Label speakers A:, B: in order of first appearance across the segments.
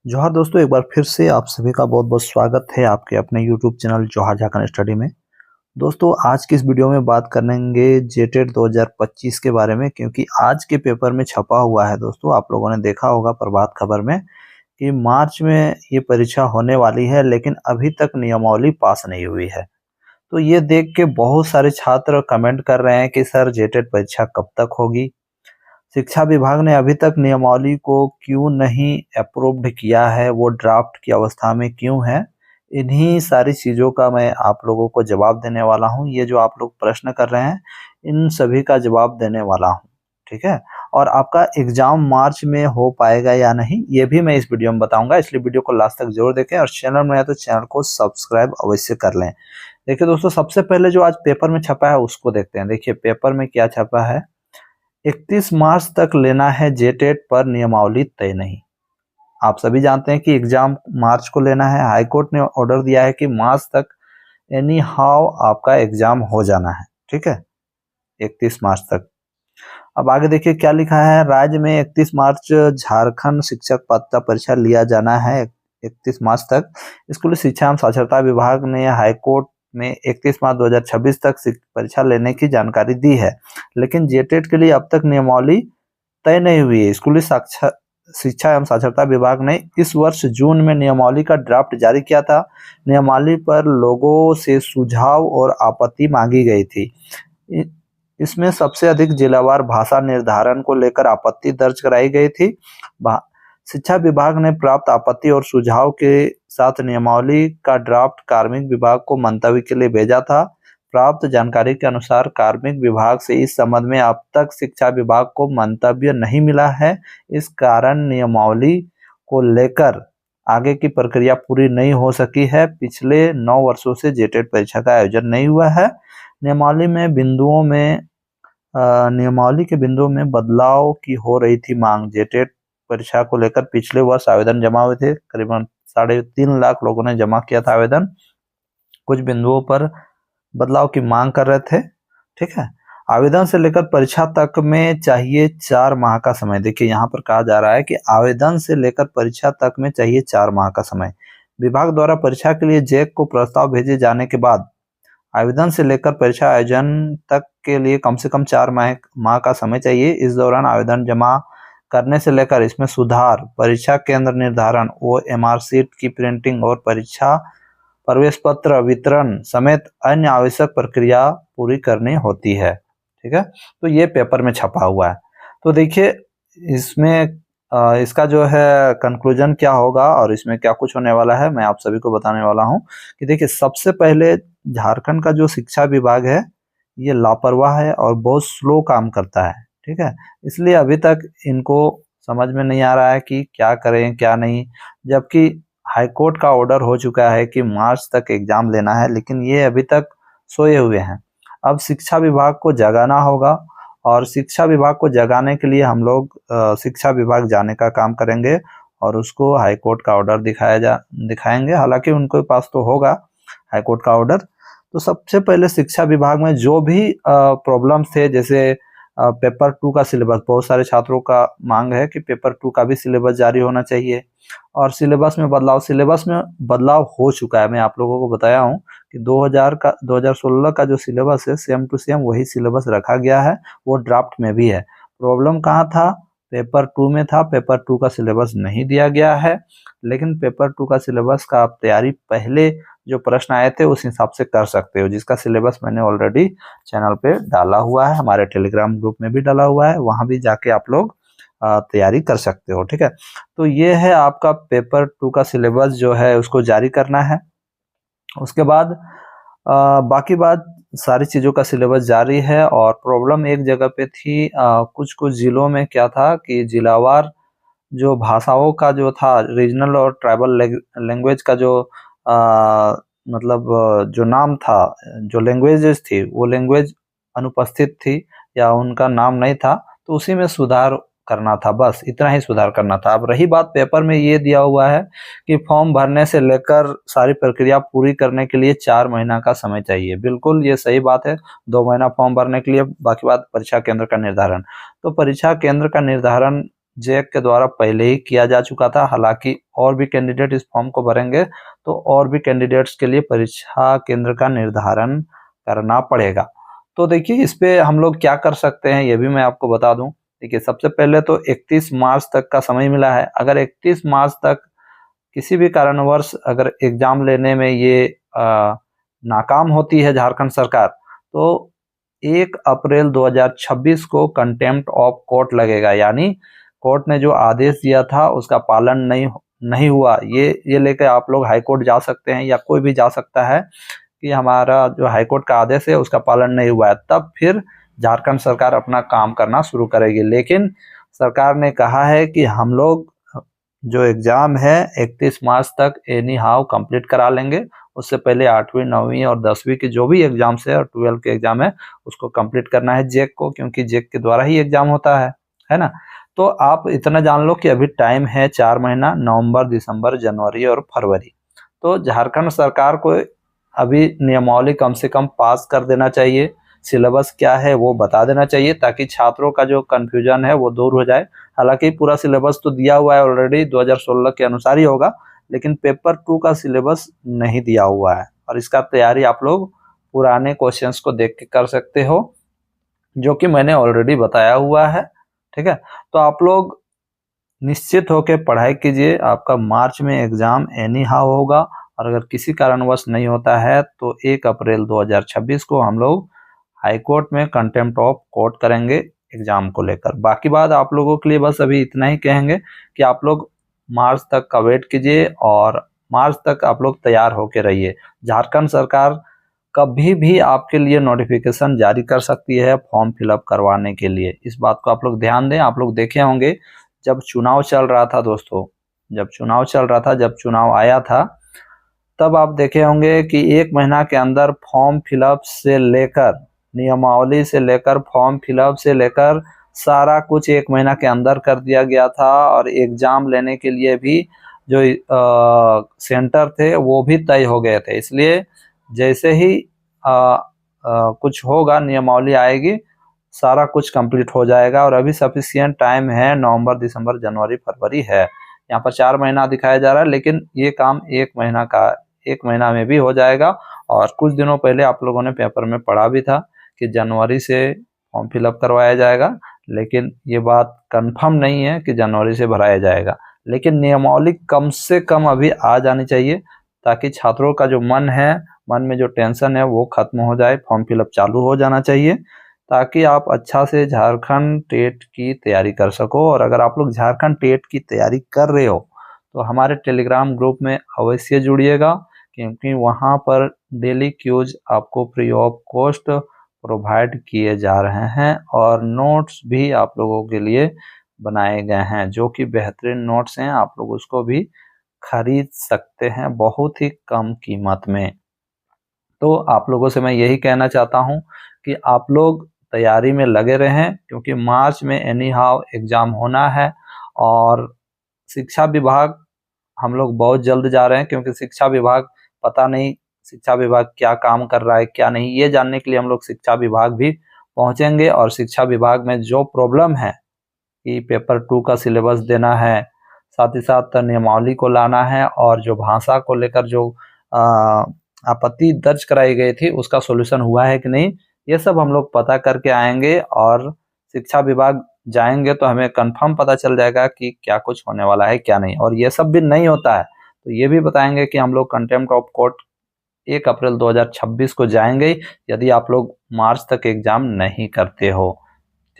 A: जोहार दोस्तों, एक बार फिर से आप सभी का बहुत-बहुत स्वागत है आपके अपने यूट्यूब चैनल जोहार झारखंड स्टडी में। दोस्तों, आज की इस वीडियो में बात करेंगे जेटेट 2025 के बारे में, क्योंकि आज के पेपर में छपा हुआ है दोस्तों। आप लोगों ने देखा होगा प्रभात खबर में कि मार्च में ये परीक्षा होने वाली है, लेकिन अभी तक नियमावली पास नहीं हुई है। तो ये देख के बहुत सारे छात्र कमेंट कर रहे हैं कि सर जेटेट परीक्षा कब तक होगी? शिक्षा विभाग ने अभी तक नियमावली को क्यों नहीं अप्रूव्ड किया है, वो ड्राफ्ट की अवस्था में क्यों है? इन्हीं सारी चीज़ों का मैं आप लोगों को जवाब देने वाला हूँ। ये जो आप लोग प्रश्न कर रहे हैं, इन सभी का जवाब देने वाला हूँ, ठीक है? और आपका एग्ज़ाम मार्च में हो पाएगा या नहीं, ये भी मैं इस वीडियो में बताऊँगा, इसलिए वीडियो को लास्ट तक ज़रूर देखें और चैनल में आए तो चैनल को सब्सक्राइब अवश्य कर लें। देखिए दोस्तों, सबसे पहले जो आज पेपर में छपा है, उसको देखते हैं। देखिए पेपर में क्या छपा है? 31 मार्च तक लेना है जेटेट पर नियमावली तय नहीं। आप सभी जानते हैं कि एग्जाम मार्च को लेना है। हाई कोर्ट ने ऑर्डर दिया है कि मार्च तक एनी हाउ आपका एग्जाम हो जाना है, ठीक है, 31 मार्च तक। अब आगे देखिए क्या लिखा है। राज्य में 31 मार्च झारखंड शिक्षक पात्रता परीक्षा लिया जाना है 31 मार्च तक। स्कूली शिक्षा एवं साक्षरता विभाग ने हाईकोर्ट में 31 मार्च 2026 तक परीक्षा लेने की जानकारी दी है, लेकिन जेटेट के लिए अब तक नियमावली तय नहीं हुई है। स्कूली शिक्षा एवं साक्षरता विभाग ने इस वर्ष जून में नियमावली का ड्राफ्ट जारी किया था। नियमावली पर लोगों से सुझाव और आपत्ति मांगी गई थी। इसमें सबसे अधिक जिलावार भाषा निर्धारण को लेकर आपत्ति दर्ज कराई गई थी। शिक्षा विभाग ने प्राप्त आपत्ति और सुझाव के साथ नियमावली का ड्राफ्ट कार्मिक विभाग को मंतव्य के लिए भेजा था। प्राप्त जानकारी के अनुसार कार्मिक विभाग से इस संबंध में अब तक शिक्षा विभाग को मंतव्य नहीं मिला है। इस कारण नियमावली को लेकर आगे की प्रक्रिया पूरी नहीं हो सकी है। पिछले 9 वर्षों से जेटेट परीक्षा का आयोजन नहीं हुआ है। नियमावली के बिंदुओं में बदलाव की हो रही थी मांग। जेटेट परीक्षा को लेकर पिछले वर्ष आवेदन जमा हुए थे। करीबन 3.5 लाख लोगों ने जमा किया था आवेदन। कुछ बिंदुओं पर बदलाव की मांग कर रहे थे, ठीक है। आवेदन से लेकर परीक्षा तक में चाहिए 4 माह का समय। देखिए यहाँ पर कहा जा रहा है कि आवेदन से लेकर परीक्षा तक में चाहिए 4 माह का समय। विभाग द्वारा परीक्षा के लिए जैक को प्रस्ताव भेजे जाने के बाद आवेदन से लेकर परीक्षा आयोजन तक के लिए कम से कम 4 माह का समय चाहिए। इस दौरान आवेदन जमा करने से लेकर इसमें सुधार, परीक्षा केंद्र निर्धारण, OMR शीट की प्रिंटिंग और परीक्षा प्रवेश पत्र वितरण समेत अन्य आवश्यक प्रक्रिया पूरी करनी होती है, ठीक है। तो ये पेपर में छपा हुआ है। तो देखिए इसमें इसका जो है कंक्लूजन क्या होगा और इसमें क्या कुछ होने वाला है, मैं आप सभी को बताने वाला हूं कि देखिए सबसे पहले झारखंड का जो शिक्षा विभाग है ये लापरवाह है और बहुत स्लो काम करता है, ठीक है। इसलिए अभी तक इनको समझ में नहीं आ रहा है कि क्या करें क्या नहीं, जबकि हाईकोर्ट का ऑर्डर हो चुका है कि मार्च तक एग्जाम लेना है, लेकिन ये अभी तक सोए हुए हैं। अब शिक्षा विभाग को जगाना होगा और शिक्षा विभाग को जगाने के लिए हम लोग शिक्षा विभाग जाने का काम करेंगे और उसको हाईकोर्ट का ऑर्डर दिखाएंगे। हालांकि उनके पास तो होगा हाईकोर्ट का ऑर्डर। तो सबसे पहले शिक्षा विभाग में जो भी प्रॉब्लम्स थे, जैसे पेपर 2 का सिलेबस, बहुत सारे छात्रों का मांग है कि पेपर 2 का भी सिलेबस जारी होना चाहिए और सिलेबस में बदलाव हो चुका है। मैं आप लोगों को बताया हूं कि 2016 का जो सिलेबस है सेम टू सेम वही सिलेबस रखा गया है, वो ड्राफ्ट में भी है। प्रॉब्लम कहाँ था? पेपर 2 में था। पेपर 2 का सिलेबस नहीं दिया गया है, लेकिन पेपर 2 का सिलेबस का आप तैयारी पहले जो प्रश्न आए थे उस हिसाब से कर सकते हो, जिसका सिलेबस मैंने ऑलरेडी चैनल पे डाला हुआ है, हमारे टेलीग्राम ग्रुप में भी डाला हुआ है, वहां भी जाके आप लोग तैयारी कर सकते हो, ठीक है। तो ये है आपका पेपर 2 का सिलेबस जो है उसको जारी करना है। उसके बाद बाकी बात सारी चीज़ों का सिलेबस जारी है। और प्रॉब्लम एक जगह पे थी, कुछ कुछ जिलों में क्या था कि जिलावार जो भाषाओं का जो था, रीजनल और ट्राइबल लैंग्वेज का जो जो नाम था, जो लैंग्वेजेस थी वो लैंग्वेज अनुपस्थित थी या उनका नाम नहीं था, तो उसी में सुधार करना था, बस इतना ही सुधार करना था। अब रही बात, पेपर में ये दिया हुआ है कि फॉर्म भरने से लेकर सारी प्रक्रिया पूरी करने के लिए 4 महीना का समय चाहिए। बिल्कुल ये सही बात है, 2 महीना फॉर्म भरने के लिए, बाकी बात परीक्षा केंद्र का निर्धारण। तो परीक्षा केंद्र का निर्धारण जैक के द्वारा पहले ही किया जा चुका था। हालांकि और भी कैंडिडेट इस फॉर्म को भरेंगे तो और भी कैंडिडेट्स के लिए परीक्षा केंद्र का निर्धारण करना पड़ेगा। तो देखिए इस पे हम लोग क्या कर सकते हैं ये भी मैं आपको बता दूं। देखिए सबसे पहले तो 31 मार्च तक का समय मिला है। अगर 31 मार्च तक किसी भी कारणवश अगर एग्जाम लेने में ये नाकाम होती है झारखंड सरकार, तो 1 अप्रैल 2026 को कंटेम्प्ट ऑफ कोर्ट लगेगा। यानी कोर्ट ने जो आदेश दिया था उसका पालन नहीं हुआ, ये लेकर आप लोग हाई कोर्ट जा सकते हैं या कोई भी जा सकता है कि हमारा जो हाई कोर्ट का आदेश है उसका पालन नहीं हुआ है। तब फिर झारखंड सरकार अपना काम करना शुरू करेगी। लेकिन सरकार ने कहा है कि हम लोग जो एग्जाम है 31 मार्च तक एनी हाउ कंप्लीट करा लेंगे। उससे पहले 8वीं 9वीं और 10वीं के जो भी एग्जाम्स है और 12 के एग्जाम है उसको कंप्लीट करना है जैक को, क्योंकि जैक के द्वारा ही एग्जाम होता है ना। तो आप इतना जान लो कि अभी टाइम है 4 महीना, नवंबर, दिसंबर, जनवरी और फरवरी। तो झारखंड सरकार को अभी नियमावली कम से कम पास कर देना चाहिए, सिलेबस क्या है वो बता देना चाहिए, ताकि छात्रों का जो कंफ्यूजन है वो दूर हो जाए। हालांकि पूरा सिलेबस तो दिया हुआ है ऑलरेडी, 2016 के अनुसार ही होगा, लेकिन पेपर 2 का सिलेबस नहीं दिया हुआ है और इसका तैयारी आप लोग पुराने क्वेश्चंस को देख के कर सकते हो, जो कि मैंने ऑलरेडी बताया हुआ है। ठीक है, तो आप लोग निश्चित होकर पढ़ाई कीजिए। आपका मार्च में एग्जाम एनी हाउ होगा और अगर किसी कारणवश नहीं होता है तो 1 अप्रैल 2026 को हम लोग हाई कोर्ट में कंटेम्प्ट ऑफ कोर्ट करेंगे एग्जाम को लेकर। बाकी बात आप लोगों के लिए बस अभी इतना ही कहेंगे कि आप लोग मार्च तक का वेट कीजिए और मार्च तक आप लोग तैयार होके रहिए। झारखंड सरकार कभी भी आपके लिए नोटिफिकेशन जारी कर सकती है फॉर्म फिलअप करवाने के लिए। इस बात को आप लोग ध्यान दें। आप लोग देखे होंगे जब चुनाव चल रहा था दोस्तों, जब चुनाव आया था, तब आप देखे होंगे कि 1 महीना के अंदर फॉर्म फिलअप से लेकर, नियमावली से लेकर, फॉर्म फिलअप से लेकर सारा कुछ 1 महीना के अंदर कर दिया गया था और एग्जाम लेने के लिए भी जो सेंटर थे वो भी तय हो गए थे। इसलिए जैसे ही कुछ होगा, नियमावली आएगी, सारा कुछ कंप्लीट हो जाएगा और अभी सफिशिएंट टाइम है, नवंबर, दिसंबर, जनवरी, फरवरी है। यहाँ पर 4 महीना दिखाया जा रहा है, लेकिन ये काम 1 महीना में भी हो जाएगा। और कुछ दिनों पहले आप लोगों ने पेपर में पढ़ा भी था कि जनवरी से फॉर्म फिलअप करवाया जाएगा, लेकिन ये बात कंफर्म नहीं है कि जनवरी से भराया जाएगा। लेकिन नियमावली कम से कम अभी आ जानी चाहिए, ताकि छात्रों का जो मन में जो टेंशन है वो खत्म हो जाए, फॉर्म फिलअप चालू हो जाना चाहिए, ताकि आप अच्छा से झारखंड टेट की तैयारी कर सको। और अगर आप लोग झारखंड टेट की तैयारी कर रहे हो तो हमारे टेलीग्राम ग्रुप में अवश्य जुड़िएगा, क्योंकि वहां पर डेली क्यूज आपको फ्री ऑफ कॉस्ट प्रोवाइड किए जा रहे हैं और नोट्स भी आप लोगों के लिए बनाए गए हैं, जो कि बेहतरीन नोट्स हैं। आप लोग उसको भी खरीद सकते हैं बहुत ही कम कीमत में। तो आप लोगों से मैं यही कहना चाहता हूं कि आप लोग तैयारी में लगे रहें, क्योंकि मार्च में एनी हाउ एग्जाम होना है। और शिक्षा विभाग हम लोग बहुत जल्द जा रहे हैं, क्योंकि शिक्षा विभाग पता नहीं शिक्षा विभाग क्या काम कर रहा है क्या नहीं, ये जानने के लिए हम लोग शिक्षा विभाग भी पहुंचेंगे। और शिक्षा विभाग में जो प्रॉब्लम है कि पेपर 2 का सिलेबस देना है, साथ ही साथ नियमावली को लाना है, और जो भाषा को लेकर जो आपत्ति दर्ज कराई गई थी उसका सॉल्यूशन हुआ है कि नहीं, ये सब हम लोग पता करके आएंगे। और शिक्षा विभाग जाएंगे तो हमें कंफर्म पता चल जाएगा कि क्या कुछ होने वाला है क्या नहीं। और ये सब भी नहीं होता है तो ये भी बताएंगे कि हम लोग कंटेम्प्ट ऑफ कोर्ट 1 अप्रैल 2026 को जाएंगे, यदि आप लोग मार्च तक एग्जाम नहीं करते हो।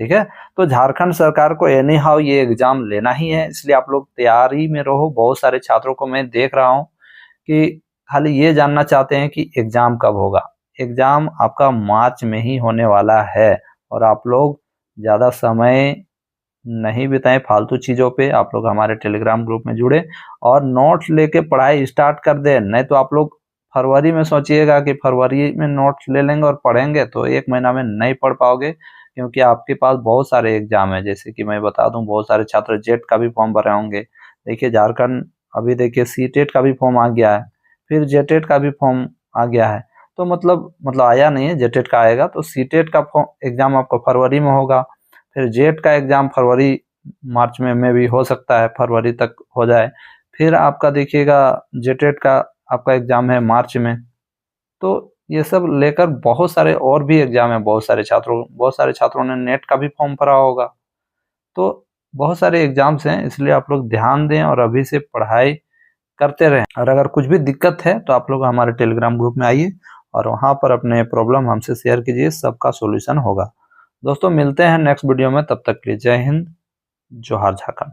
A: ठीक है, तो झारखंड सरकार को एनी हाउ ये एग्जाम लेना ही है, इसलिए आप लोग तैयारी में रहो। बहुत सारे छात्रों को मैं देख रहा हूँ कि खाली ये जानना चाहते हैं कि एग्जाम कब होगा। एग्जाम आपका मार्च में ही होने वाला है और आप लोग ज़्यादा समय नहीं बिताएं फालतू चीज़ों पे। आप लोग हमारे टेलीग्राम ग्रुप में जुड़े और नोट्स लेके पढ़ाई स्टार्ट कर दें। नहीं तो आप लोग फरवरी में सोचिएगा कि फरवरी में नोट्स ले लेंगे और पढ़ेंगे, तो 1 महीना में नहीं पढ़ पाओगे, क्योंकि आपके पास बहुत सारे एग्जाम है। जैसे कि मैं बता दूं, बहुत सारे छात्र जेट का भी फॉर्म भरे होंगे। देखिए झारखंड अभी देखिए सीटेट का भी फॉर्म आ गया है, फिर जेटेट का भी फॉर्म आ गया है। तो मतलब आया नहीं है, जेटेट का आएगा। तो सीटेट का एग्जाम आपको फरवरी में होगा, फिर जेट का एग्जाम फरवरी मार्च में भी हो सकता है, फरवरी तक हो जाए। फिर आपका देखिएगा जेटेट का आपका एग्ज़ाम है मार्च में। तो ये सब लेकर बहुत सारे और भी एग्ज़ाम है, बहुत सारे छात्रों ने नेट का भी फॉर्म भरा होगा। तो बहुत सारे एग्ज़ाम्स हैं, इसलिए आप लोग ध्यान दें और अभी से पढ़ाई करते रहें। और अगर कुछ भी दिक्कत है तो आप लोग हमारे टेलीग्राम ग्रुप में आइए और वहाँ पर अपने प्रॉब्लम हमसे शेयर कीजिए, सबका सॉल्यूशन होगा। दोस्तों मिलते हैं नेक्स्ट वीडियो में, तब तक के लिए जय हिंद, जोहार झारखंड।